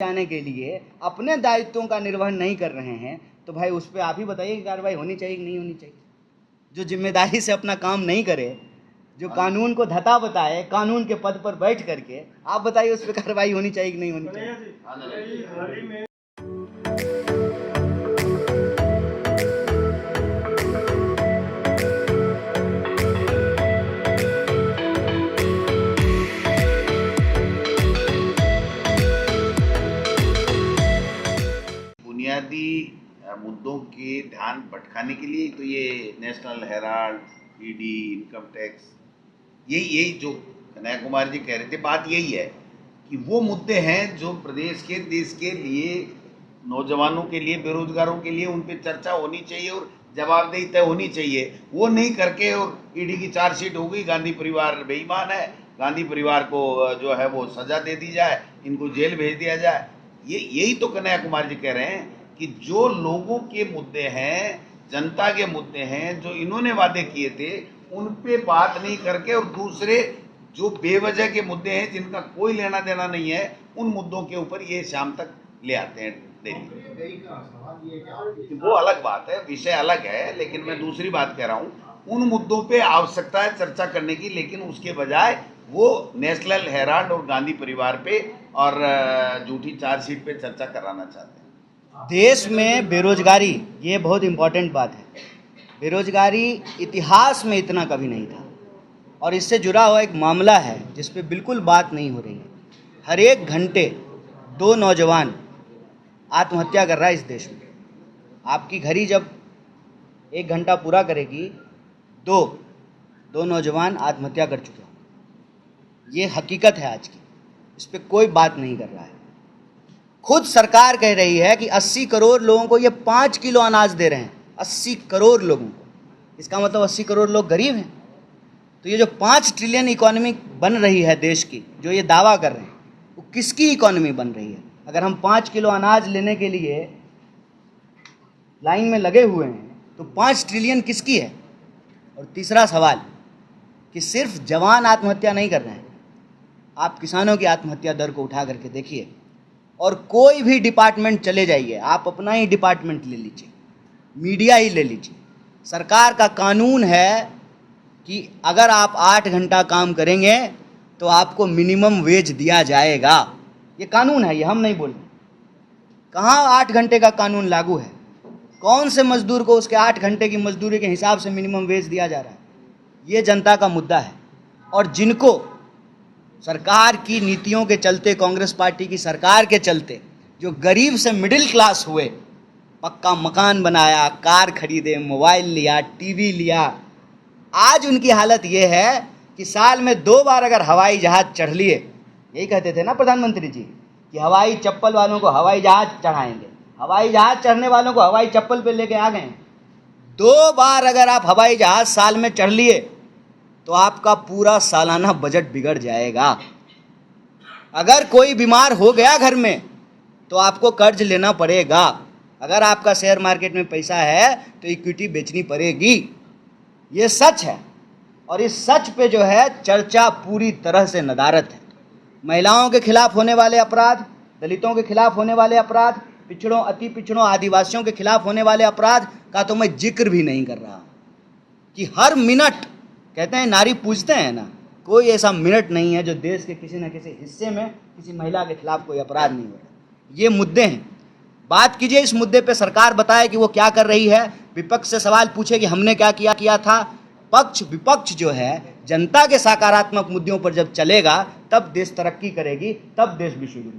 जाने के लिए अपने दायित्वों का निर्वहन नहीं कर रहे हैं, तो भाई उस पर आप ही बताइए कि कार्रवाई होनी चाहिए कि नहीं होनी चाहिए। जो जिम्मेदारी से अपना काम नहीं करे, जो कानून को धता बताए, कानून के पद पर बैठ करके, आप बताइए उस पर कार्रवाई होनी चाहिए कि नहीं होनी चाहिए। बुनियादी मुद्दों के ध्यान भटकाने के लिए तो ये national Herald, ED, income tax, यही जो कन्हैया जी कह रहे थे, बात यही है कि वो मुद्दे हैं जो प्रदेश के, देश के लिए, नौजवानों के लिए, बेरोजगारों के लिए, उन पर चर्चा होनी चाहिए और जवाबदेही तय होनी चाहिए। वो नहीं करके और ईडी की चार्जशीट हो गई, गांधी परिवार बेईमान है, गांधी परिवार को जो है वो सजा दे दी जाए, इनको जेल भेज दिया जाए। यही तो कन्हैया जी कह रहे हैं कि जो लोगों के मुद्दे हैं, जनता के मुद्दे हैं, जो इन्होंने वादे किए थे, उन पे बात नहीं करके और दूसरे जो बेवजह के मुद्दे हैं जिनका कोई लेना देना नहीं है, उन मुद्दों के ऊपर ये शाम तक ले आते हैं दिल्ली। वो अलग बात है, विषय अलग है, लेकिन मैं दूसरी बात कह रहा हूँ, उन मुद्दों पे आवश्यकता है चर्चा करने की, लेकिन उसके बजाय वो नेशनल हेराल्ड और गांधी परिवार पे और झूठी चार्जशीट पे चर्चा कराना चाहते हैं। देश में बेरोजगारी, ये बहुत इम्पोर्टेंट बात है। बेरोजगारी इतिहास में इतना कभी नहीं था, और इससे जुड़ा हुआ एक मामला है जिस पे बिल्कुल बात नहीं हो रही है। हर एक घंटे 2 नौजवान आत्महत्या कर रहा है इस देश में। आपकी घड़ी जब 1 घंटा पूरा करेगी, दो नौजवान आत्महत्या कर चुके हैं। ये हकीकत है आज की, इस पर कोई बात नहीं कर रहा है। खुद सरकार कह रही है कि 80 करोड़ लोगों को ये 5 किलो अनाज दे रहे हैं। 80 करोड़ लोगों को, इसका मतलब 80 करोड़ लोग गरीब हैं। तो ये जो 5 ट्रिलियन इकोनॉमी बन रही है देश की, जो ये दावा कर रहे हैं, वो किसकी इकोनॉमी बन रही है? अगर हम 5 किलो अनाज लेने के लिए लाइन में लगे हुए हैं, तो 5 ट्रिलियन किसकी है? और तीसरा सवाल कि सिर्फ जवान आत्महत्या नहीं कर रहे हैं, आप किसानों की आत्महत्या दर को उठा करके देखिए, और कोई भी डिपार्टमेंट चले जाइए, आप अपना ही डिपार्टमेंट ले लीजिए, मीडिया ही ले लीजिए। सरकार का कानून है कि अगर आप 8 घंटा काम करेंगे तो आपको मिनिमम वेज दिया जाएगा। ये कानून है, ये हम नहीं बोल रहे। कहाँ 8 घंटे का कानून लागू है? कौन से मजदूर को उसके 8 घंटे की मजदूरी के हिसाब से मिनिमम वेज दिया जा रहा है? ये जनता का मुद्दा है। और जिनको सरकार की नीतियों के चलते, कांग्रेस पार्टी की सरकार के चलते, जो गरीब से मिडिल क्लास हुए, पक्का मकान बनाया, कार खरीदे, मोबाइल लिया, टीवी लिया, आज उनकी हालत ये है कि साल में 2 बार अगर हवाई जहाज चढ़ लिए, यही कहते थे ना प्रधानमंत्री जी कि हवाई चप्पल वालों को हवाई जहाज चढ़ाएंगे, हवाई जहाज चढ़ने वालों को हवाई चप्पल पे लेके आ गए। 2 बार अगर आप हवाई जहाज साल में चढ़ लिए तो आपका पूरा सालाना बजट बिगड़ जाएगा। अगर कोई बीमार हो गया घर में तो आपको कर्ज लेना पड़ेगा। अगर आपका शेयर मार्केट में पैसा है तो इक्विटी बेचनी पड़ेगी। ये सच है, और इस सच पे जो है चर्चा पूरी तरह से नदारत है। महिलाओं के खिलाफ होने वाले अपराध, दलितों के खिलाफ होने वाले अपराध, पिछड़ों, अति पिछड़ों, आदिवासियों के खिलाफ होने वाले अपराध का तो मैं जिक्र भी नहीं कर रहा कि हर मिनट, कहते हैं नारी पूजते हैं ना, कोई ऐसा मिनट नहीं है जो देश के किसी न किसी हिस्से में किसी महिला के खिलाफ कोई अपराध नहीं हो रहा। ये मुद्दे हैं, बात कीजिए इस मुद्दे पे, सरकार बताए कि वो क्या कर रही है, विपक्ष से सवाल पूछे कि हमने क्या किया था। पक्ष विपक्ष जो है जनता के सकारात्मक मुद्दों पर जब चलेगा, तब देश तरक्की करेगी, तब देश विश्व गुरु।